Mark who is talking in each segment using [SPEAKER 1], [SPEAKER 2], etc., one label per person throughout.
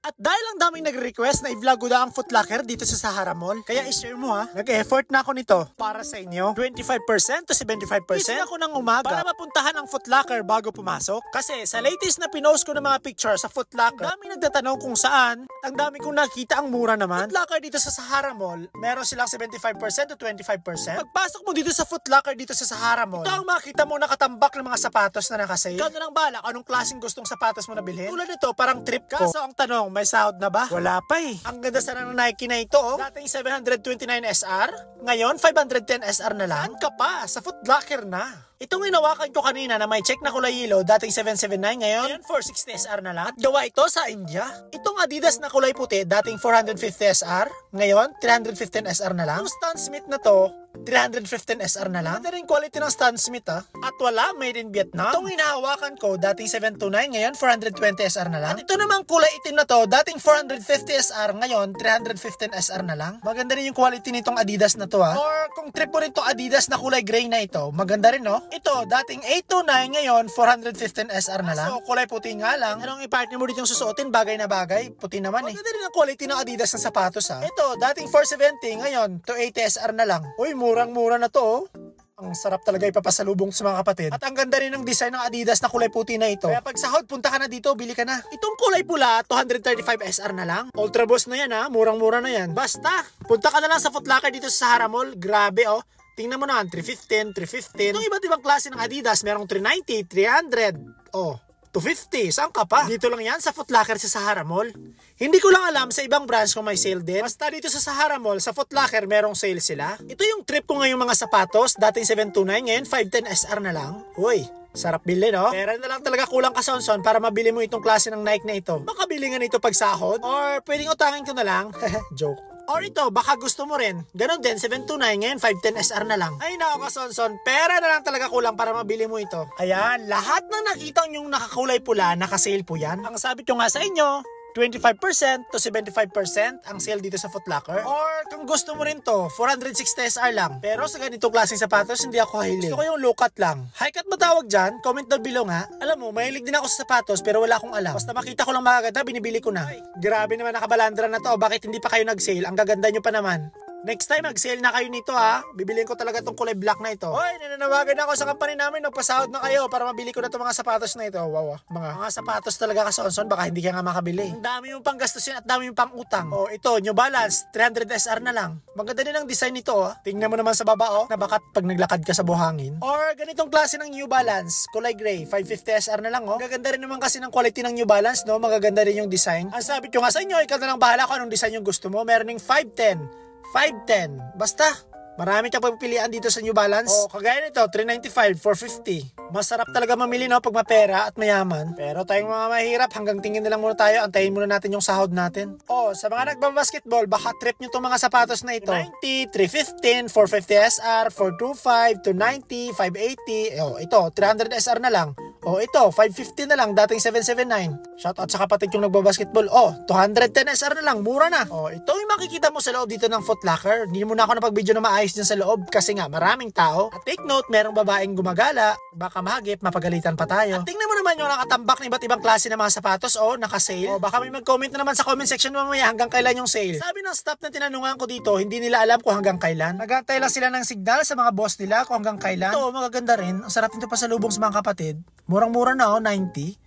[SPEAKER 1] At dahil ang daming nag-request na i-vlog ko na ang Foot Locker dito sa Sahara Mall, kaya i-share mo ha. Nag-effort na ako nito para sa inyo. 25% to 75%. Gising ako ng umaga para mapuntahan ang Foot Locker bago pumasok. Kasi sa latest na pinost ko ng mga picture sa Foot Locker, daming nagtatanong kung saan. Ang dami kong nakita ang mura naman. Foot Locker dito sa Sahara Mall, meron silang 75% to 25%. Pagpasok mo dito sa Foot Locker dito sa Sahara Mall, ito ang makita mo nakatambak ng mga sapatos na nakasale. Ikaw na lang balak anong klaseng gustong sapatos mo na bilhin. Tulad nito, parang trip ko. Kaso ang tanong, may sahod na ba? Wala pa eh. Ang ganda sana ng Nike na ito oh. Dating 729 SR, ngayon 510 SR na lang. Saan ka pa? Sa Foot Locker na. Itong hinawakan ko kanina na may check na kulay yellow, dating 779 ngayon 460 SR na lang. At gawa ito sa India. Itong Adidas na kulay puti, dating 450 SR, ngayon 315 SR na lang. Yung Stan Smith na to, 315 SR na lang. Ito rin quality ng Stan Smith ha. At wala, made in Vietnam. Itong hinahawakan ko, dating 729, ngayon 420 SR na lang. At ito namang kulay itim na to, dating 450 SR, ngayon 315 SR na lang. Maganda rin yung quality nitong Adidas na to ha. Or kung trip mo rin to Adidas na kulay gray na ito, maganda rin no. Ito, dating 829, ngayon 415 SR na lang. So, kulay puti nga lang. Anong i-partner mo dito yung susuotin? Bagay na bagay. Puti naman eh. Maganda rin ang quality ng Adidas ng sapatos ha. Ito, dating 470, ngayon 280 SR na lang. Uy, murang-mura na to oh. Ang sarap talaga ipapasalubong sa mga kapatid. At ang ganda rin ng design ng Adidas na kulay puti na ito. Kaya pag sahod, punta ka na dito, bili ka na. Itong kulay pula, 235 SR na lang. Ultra Boss na yan ha, murang-mura na yan. Basta, punta ka na lang sa Foot Locker dito sa Sahara Mall. Grabe oh. Tingnan mo naman, 315. Itong iba't ibang klase ng Adidas, merong 390, 300, oh, 250. Saan ka pa? Dito lang yan sa Foot Locker sa Sahara Mall. Hindi ko lang alam sa ibang branch kung may sale din. Basta dito sa Sahara Mall, sa Foot Locker, merong sale sila. Ito yung trip ko ngayong mga sapatos, dating 729, ngayon 510 SR na lang. Uy, sarap bilhin no? Pero na lang talaga kulang ka sonson para mabili mo itong klase ng Nike na ito. Makabili nga nito pag sahod, or pwedeng utangin ko na lang. Joke. Or ito, baka gusto mo rin. Ganon din, 729, ngayon 510 SR na lang. Ay nako kasonson, pera na lang talaga kulang para mabili mo ito. Ayan, lahat ng nakita yung nakakulay pula, nakasale po yan. Ang sabi ko nga sa inyo, 25% to 75% ang sale dito sa Foot Locker. Or kung gusto mo rin to, 460 SR lang. Pero sa ganitong klaseng sapatos, hindi ako hilig. Gusto ko yung low cut lang. High cut ba tawag dyan? Comment down below nga. Alam mo, mahilig din ako sa sapatos pero wala akong alam. Basta makita ko lang magaganda, binibili ko na. Ay, grabe naman nakabalandra na to. Bakit hindi pa kayo nag-sale? Ang gaganda nyo pa naman. Next time, mag-sale na kayo nito ha. Bibiliin ko talaga tong kulay black na ito. Hoy, nananawagan ako sa company namin. Magpasahod na kayo para mabili ko na itong mga sapatos na ito. Wow, mga sapatos talaga kasonson. Baka hindi ka nga makabili. Ang dami yung pang gastusin at dami yung pang utang. Oh, ito, New Balance, 300 SR na lang. Maganda din ang design nito ha. Tingnan mo naman sa baba oh. Nabakat pag naglakad ka sa buhangin. Or ganitong klase ng New Balance, kulay gray, 550 SR na lang oh. Magaganda rin naman kasi ng quality ng New Balance no. Magaganda rin yung design. Ang sabi ko nga sa inyo, ikaw na lang bahala kung anong design yung gusto mo. Meron ng 510. Basta, marami kang pagpipilian dito sa New Balance. O, kagaya nito, 395, 450. Masarap talaga mamili no pag mapera at mayaman. Pero tayong mga mahirap, hanggang tingin na lang muna tayo. Antayin muna natin yung sahod natin. O, sa mga nagbabasketball, baka trip nyo itong mga sapatos na ito. 90, 315, 450 SR, 425, 290, 580. O, ito, 300 SR na lang. O, ito, 550 na lang, dating 779. Shoutout sa kapatid yung nagbabasketball. O, 210 SR na lang, mura na. O, ito yung makikita mo sa loob dito ng Foot Locker. Hindi mo na ako napag-video na maayos dyan sa loob kasi nga maraming tao. At take note, merong babaeng gumagala. Baka mahagip, mapagalitan pa tayo. At tingnan mo naman yung nakatambak ng iba't ibang klase ng mga sapatos. O, naka-sale. O, baka may mag-comment na naman sa comment section mamaya hanggang kailan yung sale. Sabi ng staff na tinanungan ko dito, hindi nila alam kung hanggang kailan. Nagantay lang sila ng signal sa mga boss nila kung hanggang kailan. Ito, magaganda rin. Ang sarap nito pasalubong sa mga kapatid. Murang-mura na 90,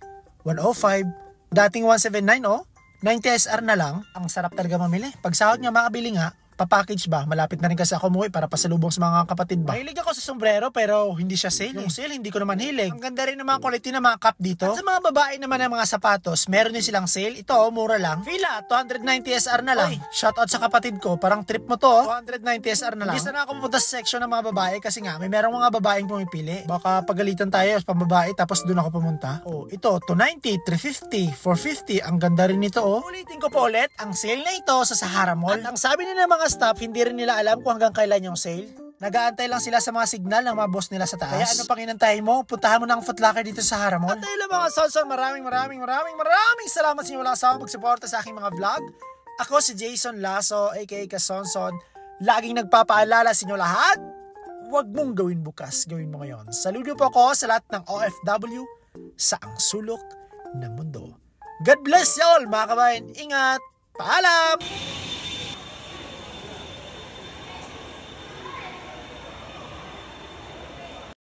[SPEAKER 1] 105, dating 179 90 SR na lang. Ang sarap talaga mamili. Pag sahod nga makabili nga, papackage ba? Malapit na rin kasi ako umuwi para pasalubong sa mga kapatid ba. Mahilig ako sa sombrero pero hindi siya sale. Yung sale hindi ko naman hilig. Ang ganda rin ng mga quality ng mga cap dito. At sa mga babae naman ng mga sapatos, meron din silang sale. Ito, mura lang. Fila, 290 SR na lang. Oy, shoutout sa kapatid ko. Parang trip mo to. 290 SR na lang. Hindi na ako pupunta sa section ng mga babae kasi nga may merong mga babaeng pumipili. Baka pagalitan tayo sa pambabae tapos doon ako pumunta. Oh, ito, 290, 350, 450. Ang ganda rin nito Ulitin ko po ulit, ang sale na ito sa Sahara Mall. At ang sabi nila mga staff, hindi rin nila alam kung hanggang kailan yung sale. Nag-aantay lang sila sa mga signal ng mga boss nila sa taas. Kaya ano pang inantayin mo? Puntahan mo ng Foot Locker dito sa Sahara Mall. At ayun lang mga sonson, maraming salamat sa inyo walang sawang pagsuporta sa aking mga vlog. Ako si Jason Lasso, aka Kasonson. Laging nagpapaalala sa inyo lahat, huwag mong gawin bukas, gawin mo ngayon. Saludo po ako sa lahat ng OFW sa ang sulok ng mundo. God bless you all mga kabayan. Ingat. Paalam!